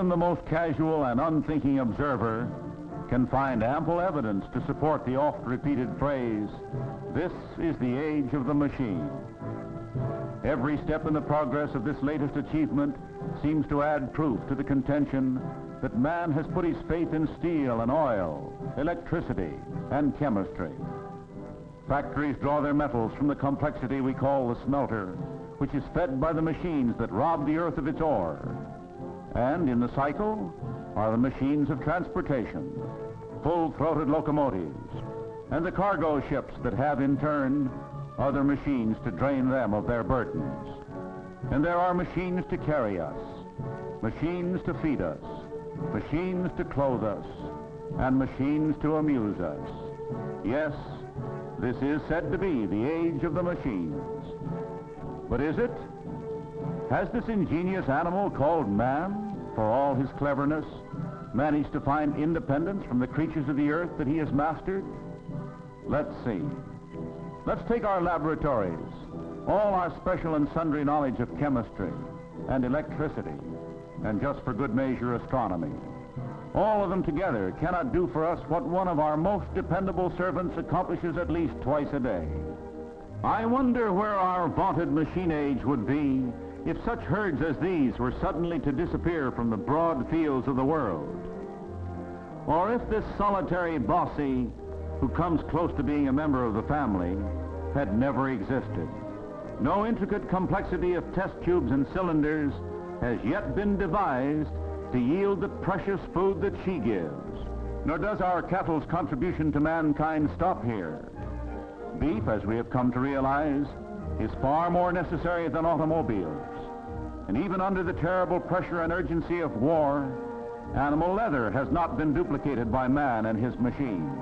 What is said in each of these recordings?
even the most casual and unthinking observer can find ample evidence to support the oft-repeated phrase, "This is the age of the machine." Every step in the progress of this latest achievement seems to add proof to the contention that man has put his faith in steel and oil, electricity and chemistry. Factories draw their metals from the complexity we call the smelter, which is fed by the machines that rob the earth of its ore. And in the cycle are the machines of transportation, full-throated locomotives, and the cargo ships that have in turn other machines to drain them of their burdens. And there are machines to carry us, machines to feed us, machines to clothe us, and machines to amuse us. Yes, this is said to be the age of the machines. But is it? Has this ingenious animal called man, for all his cleverness, managed to find independence from the creatures of the earth that he has mastered? Let's see. Let's take our laboratories, all our special and sundry knowledge of chemistry and electricity, and just for good measure, astronomy. All of them together cannot do for us what one of our most dependable servants accomplishes at least twice a day. I wonder where our vaunted machine age would be if such herds as these were suddenly to disappear from the broad fields of the world. Or if this solitary bossy, who comes close to being a member of the family, had never existed. No intricate complexity of test tubes and cylinders has yet been devised to yield the precious food that she gives. Nor does our cattle's contribution to mankind stop here. Beef, as we have come to realize, is far more necessary than automobiles. And even under the terrible pressure and urgency of war, animal leather has not been duplicated by man and his machines.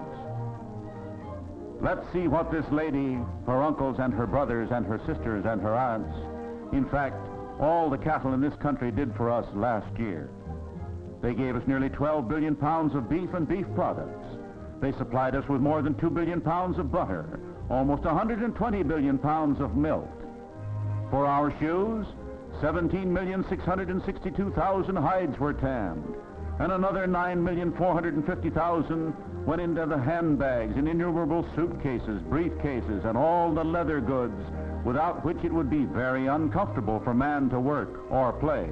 Let's see what this lady, her uncles and her brothers and her sisters and her aunts, in fact, all the cattle in this country did for us last year. They gave us nearly 12 billion pounds of beef and beef products. They supplied us with more than 2 billion pounds of butter, almost 120 billion pounds of milk. For our shoes, 17,662,000 hides were tanned, and another 9,450,000 went into the handbags and innumerable suitcases, briefcases, and all the leather goods without which it would be very uncomfortable for man to work or play.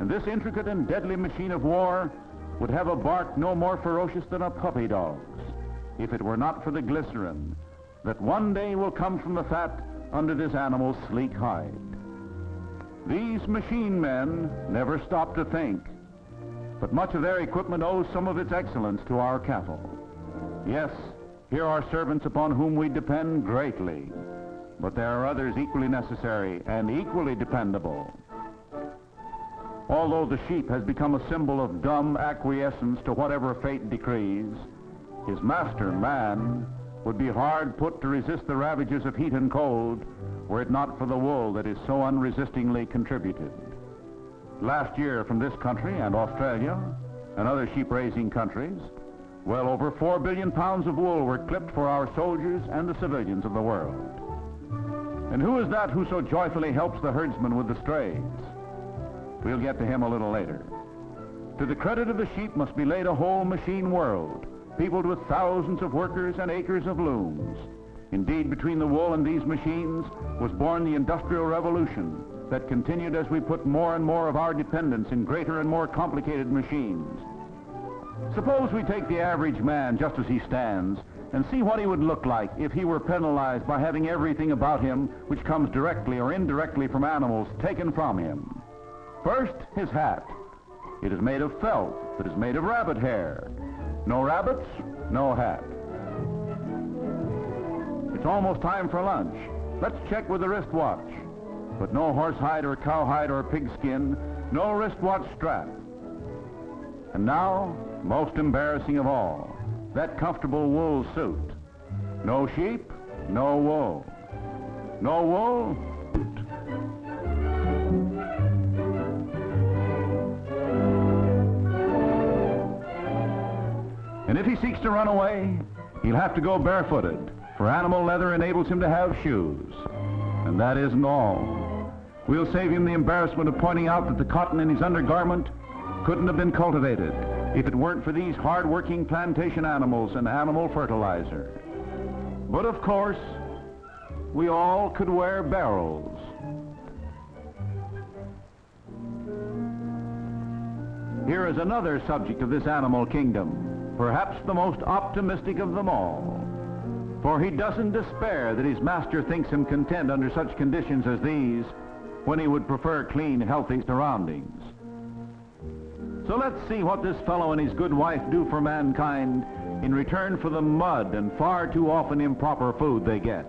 And this intricate and deadly machine of war would have a bark no more ferocious than a puppy dog's if it were not for the glycerin that one day will come from the fat under this animal's sleek hide. These machine men never stop to think, but much of their equipment owes some of its excellence to our cattle. Yes, here are servants upon whom we depend greatly, but there are others equally necessary and equally dependable. Although the sheep has become a symbol of dumb acquiescence to whatever fate decrees, his master, man, would be hard put to resist the ravages of heat and cold were it not for the wool that is so unresistingly contributed. Last year from this country and Australia and other sheep-raising countries, well over 4 billion pounds of wool were clipped for our soldiers and the civilians of the world. And who is that who so joyfully helps the herdsman with the strays? We'll get to him a little later. To the credit of the sheep must be laid a whole machine world, peopled with thousands of workers and acres of looms. Indeed, between the wool and these machines was born the Industrial Revolution that continued as we put more and more of our dependence in greater and more complicated machines. Suppose we take the average man just as he stands and see what he would look like if he were penalized by having everything about him which comes directly or indirectly from animals taken from him. First, his hat. It is made of felt that is made of rabbit hair. No rabbits, no hat. It's almost time for lunch. Let's check with the wristwatch. But no horsehide or cowhide or pigskin, no wristwatch strap. And now, most embarrassing of all, that comfortable wool suit. No sheep, no wool. No wool, and if he seeks to run away, he'll have to go barefooted, for animal leather enables him to have shoes. And that isn't all. We'll save him the embarrassment of pointing out that the cotton in his undergarment couldn't have been cultivated if it weren't for these hard-working plantation animals and animal fertilizer. But of course, we all could wear barrels. Here is another subject of this animal kingdom, perhaps the most optimistic of them all. For he doesn't despair that his master thinks him content under such conditions as these, when he would prefer clean, healthy surroundings. So let's see what this fellow and his good wife do for mankind in return for the mud and far too often improper food they get.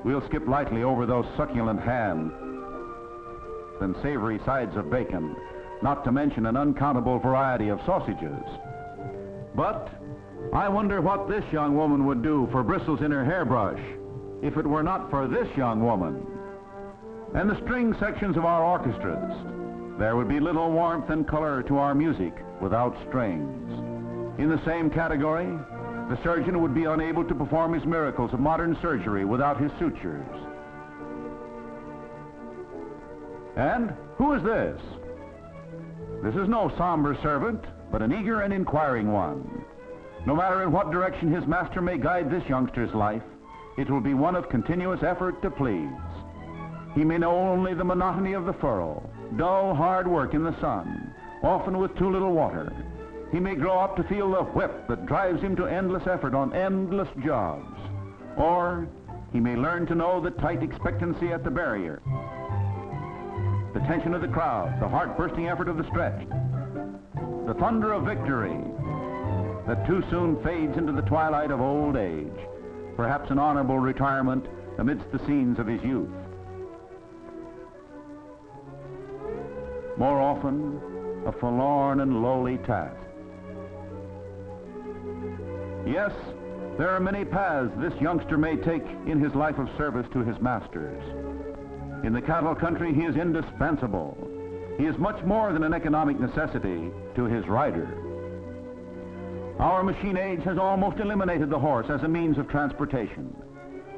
We'll skip lightly over those succulent hams and savory sides of bacon, not to mention an uncountable variety of sausages. But I wonder what this young woman would do for bristles in her hairbrush if it were not for this young woman. And the string sections of our orchestras. There would be little warmth and color to our music without strings. In the same category, the surgeon would be unable to perform his miracles of modern surgery without his sutures. And who is this? This is no somber servant, but an eager and inquiring one. No matter in what direction his master may guide this youngster's life, it will be one of continuous effort to please. He may know only the monotony of the furrow, dull, hard work in the sun, often with too little water. He may grow up to feel the whip that drives him to endless effort on endless jobs. Or he may learn to know the tight expectancy at the barrier, the tension of the crowd, the heart-bursting effort of the stretch, the thunder of victory that too soon fades into the twilight of old age, perhaps an honorable retirement amidst the scenes of his youth. More often, a forlorn and lowly task. Yes, there are many paths this youngster may take in his life of service to his masters. In the cattle country, he is indispensable. He is much more than an economic necessity to his rider. Our machine age has almost eliminated the horse as a means of transportation.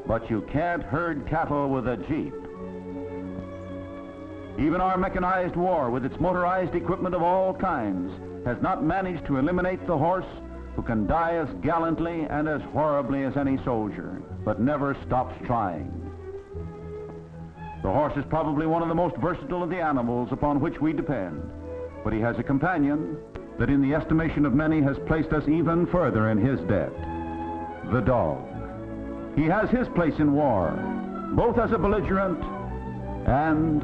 But you can't herd cattle with a jeep. Even our mechanized war, with its motorized equipment of all kinds, has not managed to eliminate the horse, who can die as gallantly and as horribly as any soldier, but never stops trying. The horse is probably one of the most versatile of the animals upon which we depend, but he has a companion that in the estimation of many has placed us even further in his debt: the dog. He has his place in war, both as a belligerent and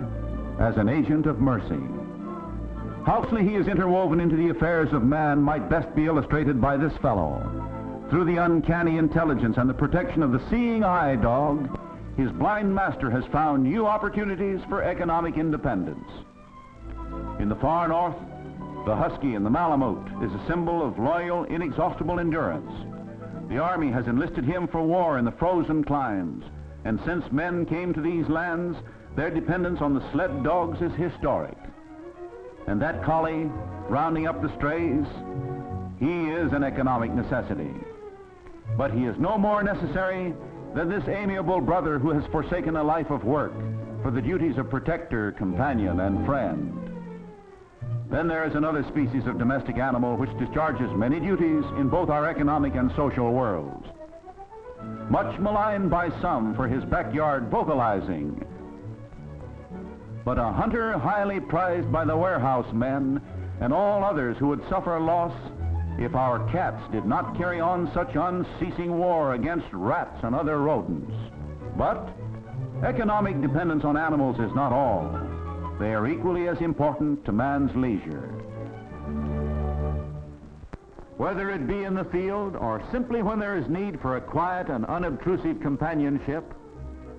as an agent of mercy. How closely he is interwoven into the affairs of man might best be illustrated by this fellow. Through the uncanny intelligence and the protection of the seeing eye dog, his blind master has found new opportunities for economic independence. In the far north, the husky and the malamute is a symbol of loyal, inexhaustible endurance. The army has enlisted him for war in the frozen climes, and since men came to these lands, their dependence on the sled dogs is historic. And that collie, rounding up the strays, he is an economic necessity. But he is no more necessary than this amiable brother who has forsaken a life of work for the duties of protector, companion, and friend. Then there is another species of domestic animal which discharges many duties in both our economic and social worlds. Much maligned by some for his backyard vocalizing, but a hunter highly prized by the warehouse men and all others who would suffer loss if our cats did not carry on such unceasing war against rats and other rodents. But economic dependence on animals is not all. They are equally as important to man's leisure. Whether it be in the field or simply when there is need for a quiet and unobtrusive companionship,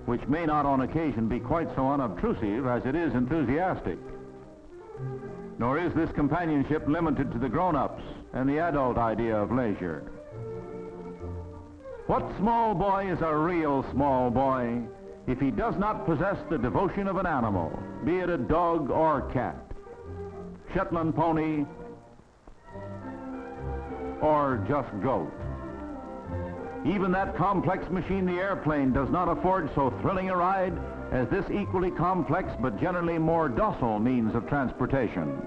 which may not on occasion be quite so unobtrusive as it is enthusiastic. Nor is this companionship limited to the grown-ups and the adult idea of leisure. What small boy is a real small boy if he does not possess the devotion of an animal, be it a dog or cat, Shetland pony, or just goat? Even that complex machine, the airplane, does not afford so thrilling a ride as this equally complex but generally more docile means of transportation.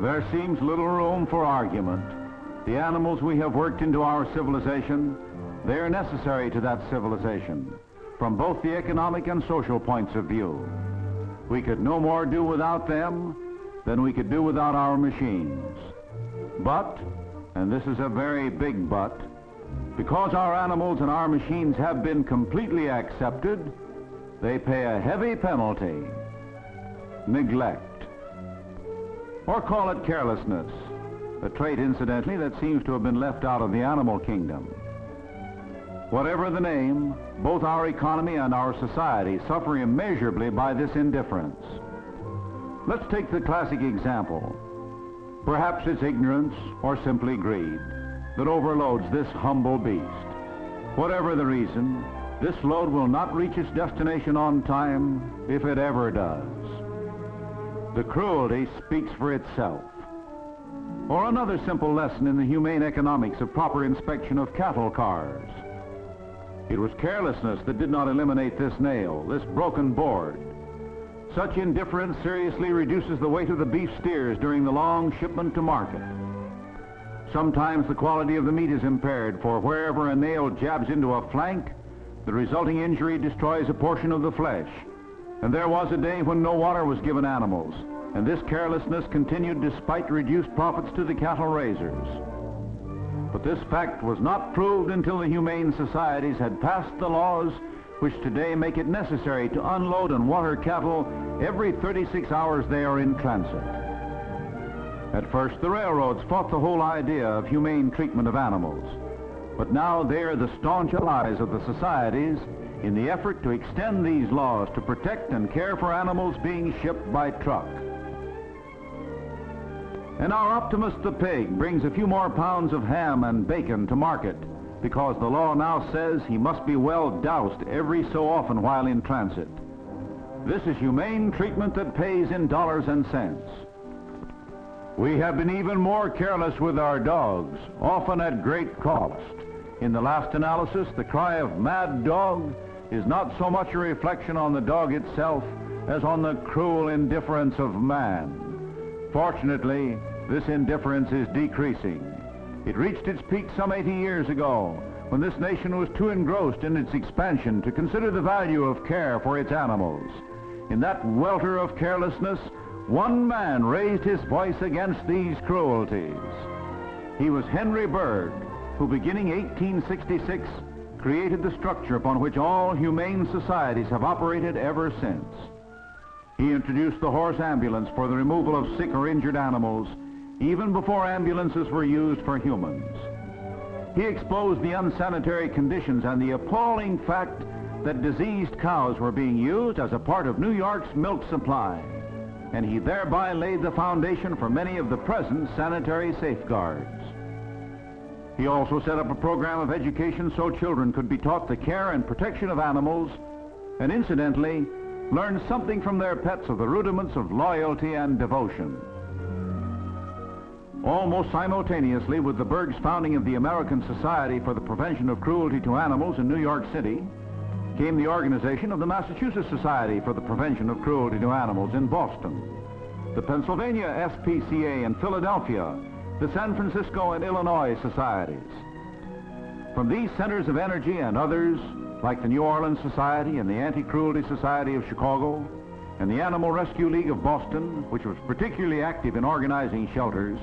There seems little room for argument. The animals we have worked into our civilization, they are necessary to that civilization, from both the economic and social points of view. We could no more do without them than we could do without our machines. But, and this is a very big but, because our animals and our machines have been completely accepted, they pay a heavy penalty: neglect. Or call it carelessness, a trait, incidentally, that seems to have been left out of the animal kingdom. Whatever the name, both our economy and our society suffer immeasurably by this indifference. Let's take the classic example. Perhaps it's ignorance or simply greed that overloads this humble beast. Whatever the reason, this load will not reach its destination on time, if it ever does. The cruelty speaks for itself. Or another simple lesson in the humane economics of proper inspection of cattle cars. It was carelessness that did not eliminate this nail, this broken board. Such indifference seriously reduces the weight of the beef steers during the long shipment to market. Sometimes the quality of the meat is impaired, for wherever a nail jabs into a flank, the resulting injury destroys a portion of the flesh. And there was a day when no water was given animals, and this carelessness continued despite reduced profits to the cattle raisers. But this fact was not proved until the humane societies had passed the laws which today make it necessary to unload and water cattle every 36 hours they are in transit. At first, the railroads fought the whole idea of humane treatment of animals, but now they are the staunch allies of the societies in the effort to extend these laws to protect and care for animals being shipped by truck. And our Optimus the pig brings a few more pounds of ham and bacon to market because the law now says he must be well doused every so often while in transit. This is humane treatment that pays in dollars and cents. We have been even more careless with our dogs, often at great cost. In the last analysis, the cry of mad dog is not so much a reflection on the dog itself as on the cruel indifference of man. Fortunately, this indifference is decreasing. It reached its peak some 80 years ago, when this nation was too engrossed in its expansion to consider the value of care for its animals. In that welter of carelessness, one man raised his voice against these cruelties. He was Henry Berg, who beginning 1866 created the structure upon which all humane societies have operated ever since. He introduced the horse ambulance for the removal of sick or injured animals, even before ambulances were used for humans. He exposed the unsanitary conditions and the appalling fact that diseased cows were being used as a part of New York's milk supply, and he thereby laid the foundation for many of the present sanitary safeguards. He also set up a program of education so children could be taught the care and protection of animals, and incidentally, learn something from their pets of the rudiments of loyalty and devotion. Almost simultaneously with the Berg's founding of the American Society for the Prevention of Cruelty to Animals in New York City, came the organization of the Massachusetts Society for the Prevention of Cruelty to Animals in Boston, the Pennsylvania SPCA in Philadelphia, the San Francisco and Illinois societies. From these centers of energy and others, like the New Orleans Society and the Anti-Cruelty Society of Chicago, and the Animal Rescue League of Boston, which was particularly active in organizing shelters,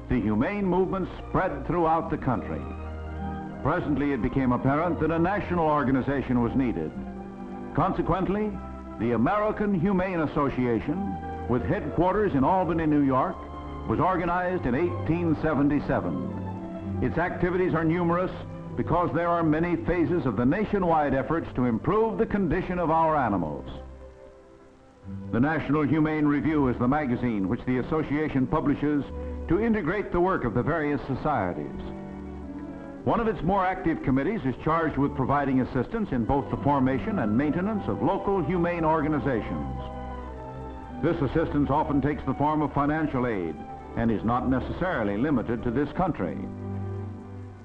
the humane movement spread throughout the country. Presently, it became apparent that a national organization was needed. Consequently, the American Humane Association, with headquarters in Albany, New York, was organized in 1877. Its activities are numerous because there are many phases of the nationwide efforts to improve the condition of our animals. The National Humane Review is the magazine which the association publishes to integrate the work of the various societies. One of its more active committees is charged with providing assistance in both the formation and maintenance of local humane organizations. This assistance often takes the form of financial aid and is not necessarily limited to this country.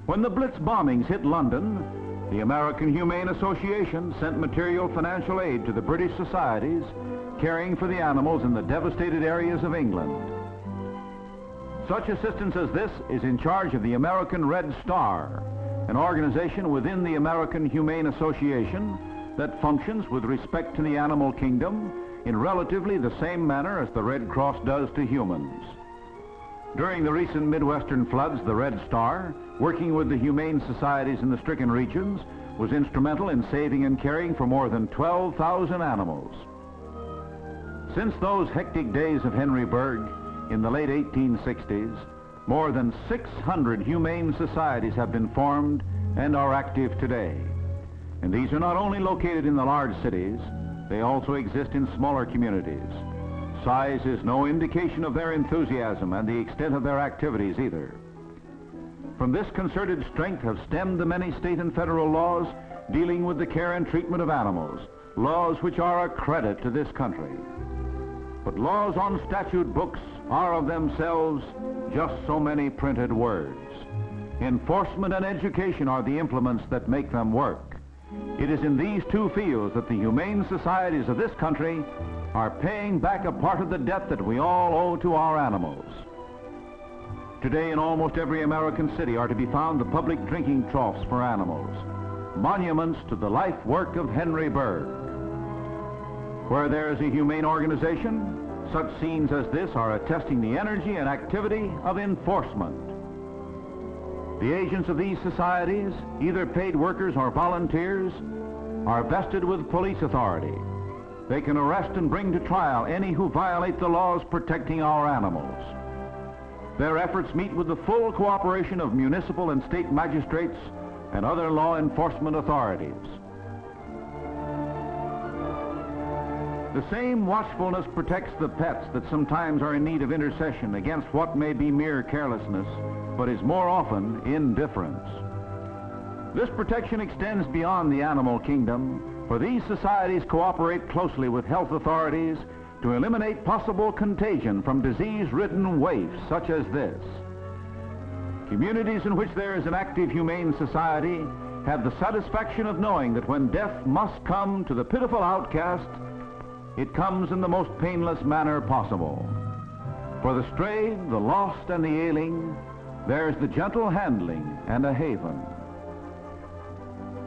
When the Blitz bombings hit London, the American Humane Association sent material financial aid to the British societies caring for the animals in the devastated areas of England. Such assistance as this is in charge of the American Red Star, an organization within the American Humane Association that functions with respect to the animal kingdom in relatively the same manner as the Red Cross does to humans. During the recent Midwestern floods, the Red Star, working with the humane societies in the stricken regions, was instrumental in saving and caring for more than 12,000 animals. Since those hectic days of Henry Bergh in the late 1860s, more than 600 humane societies have been formed and are active today. And these are not only located in the large cities, they also exist in smaller communities. Size is no indication of their enthusiasm and the extent of their activities either. From this concerted strength have stemmed the many state and federal laws dealing with the care and treatment of animals, laws which are a credit to this country. But laws on statute books are of themselves just so many printed words. Enforcement and education are the implements that make them work. It is in these two fields that the humane societies of this country are paying back a part of the debt that we all owe to our animals. Today in almost every American city are to be found the public drinking troughs for animals, monuments to the life work of Henry Bergh. Where there is a humane organization, such scenes as this are attesting the energy and activity of enforcement. The agents of these societies, either paid workers or volunteers, are vested with police authority. They can arrest and bring to trial any who violate the laws protecting our animals. Their efforts meet with the full cooperation of municipal and state magistrates and other law enforcement authorities. The same watchfulness protects the pets that sometimes are in need of intercession against what may be mere carelessness, but is more often indifference. This protection extends beyond the animal kingdom, for these societies cooperate closely with health authorities to eliminate possible contagion from disease-ridden waifs such as this. Communities in which there is an active humane society have the satisfaction of knowing that when death must come to the pitiful outcast, it comes in the most painless manner possible. For the stray, the lost, and the ailing, there's the gentle handling and a haven.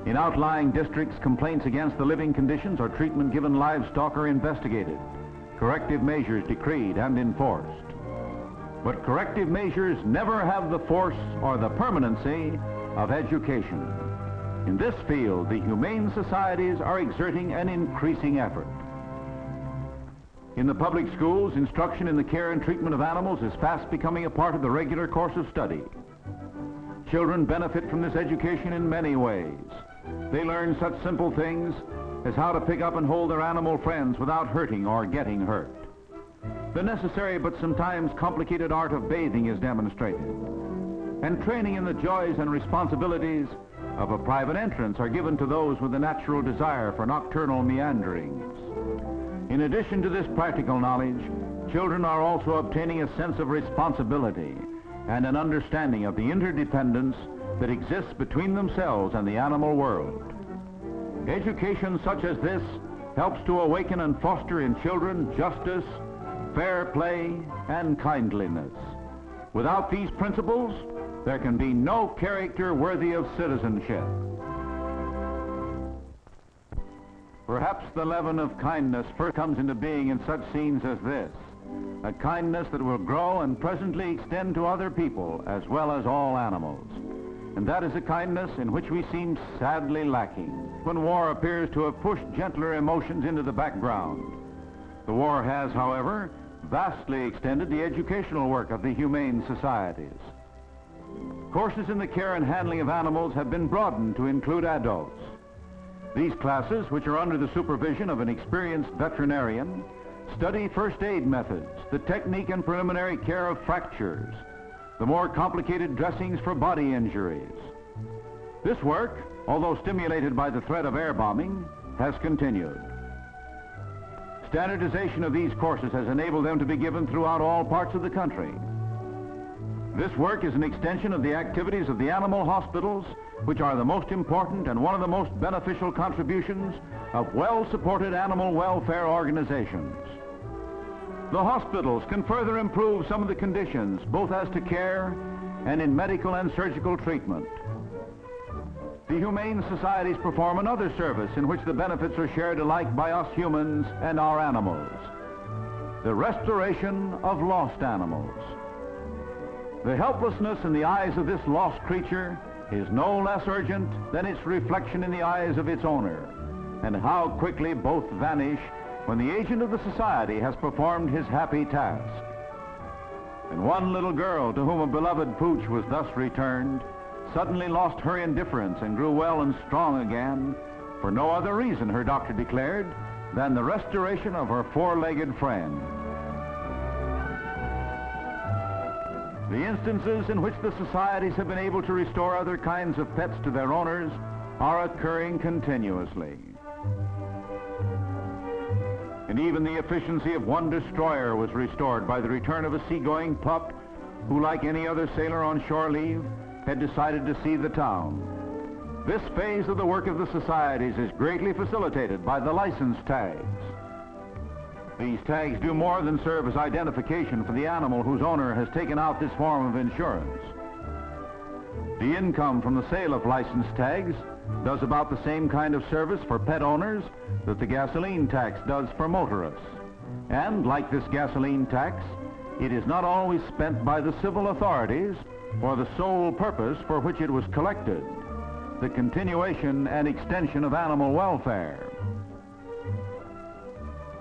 In outlying districts, complaints against the living conditions or treatment given livestock are investigated, corrective measures decreed and enforced. But corrective measures never have the force or the permanency of education. In this field, the humane societies are exerting an increasing effort. In the public schools, instruction in the care and treatment of animals is fast becoming a part of the regular course of study. Children benefit from this education in many ways. They learn such simple things as how to pick up and hold their animal friends without hurting or getting hurt. The necessary but sometimes complicated art of bathing is demonstrated. And training in the joys and responsibilities of a private entrance are given to those with a natural desire for nocturnal meanderings. In addition to this practical knowledge, children are also obtaining a sense of responsibility and an understanding of the interdependence that exists between themselves and the animal world. Education such as this helps to awaken and foster in children justice, fair play, and kindliness. Without these principles, there can be no character worthy of citizenship. Perhaps the leaven of kindness first comes into being in such scenes as this, a kindness that will grow and presently extend to other people as well as all animals. And that is a kindness in which we seem sadly lacking when war appears to have pushed gentler emotions into the background. The war has, however, vastly extended the educational work of the humane societies. Courses in the care and handling of animals have been broadened to include adults. These classes, which are under the supervision of an experienced veterinarian, study first aid methods, the technique and preliminary care of fractures, the more complicated dressings for body injuries. This work, although stimulated by the threat of air bombing, has continued. Standardization of these courses has enabled them to be given throughout all parts of the country. This work is an extension of the activities of the animal hospitals, which are the most important and one of the most beneficial contributions of well-supported animal welfare organizations. The hospitals can further improve some of the conditions, both as to care and in medical and surgical treatment. The humane societies perform another service in which the benefits are shared alike by us humans and our animals: the restoration of lost animals. The helplessness in the eyes of this lost creature is no less urgent than its reflection in the eyes of its owner, and how quickly both vanish when the agent of the society has performed his happy task. And one little girl to whom a beloved pooch was thus returned suddenly lost her indifference and grew well and strong again for no other reason, her doctor declared, than the restoration of her four-legged friend. The instances in which the societies have been able to restore other kinds of pets to their owners are occurring continuously. And even the efficiency of one destroyer was restored by the return of a seagoing pup who, like any other sailor on shore leave, had decided to see the town. This phase of the work of the societies is greatly facilitated by the license tags. These tags do more than serve as identification for the animal whose owner has taken out this form of insurance. The income from the sale of license tags does about the same kind of service for pet owners that the gasoline tax does for motorists. And like this gasoline tax, it is not always spent by the civil authorities for the sole purpose for which it was collected: the continuation and extension of animal welfare.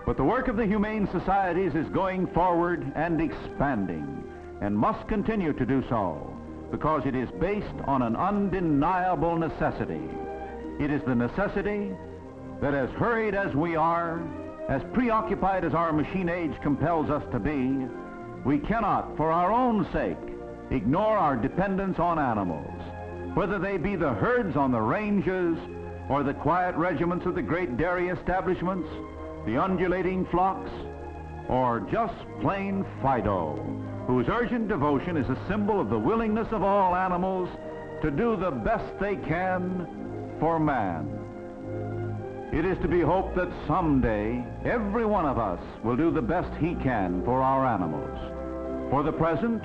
But the work of the humane societies is going forward and expanding, and must continue to do so, because it is based on an undeniable necessity. It is the necessity that, as hurried as we are, as preoccupied as our machine age compels us to be, we cannot, for our own sake, ignore our dependence on animals, whether they be the herds on the ranges or the quiet regiments of the great dairy establishments, the undulating flocks, or just plain Fido, whose urgent devotion is a symbol of the willingness of all animals to do the best they can for man. It is to be hoped that someday every one of us will do the best he can for our animals. For the present,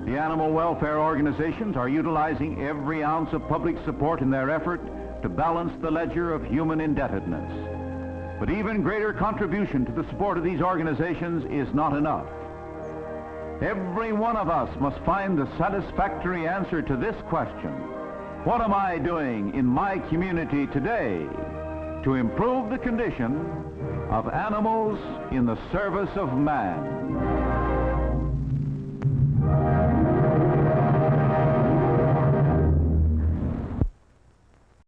the animal welfare organizations are utilizing every ounce of public support in their effort to balance the ledger of human indebtedness. But even greater contribution to the support of these organizations is not enough. Every one of us must find the satisfactory answer to this question: what am I doing in my community today to improve the condition of animals in the service of man?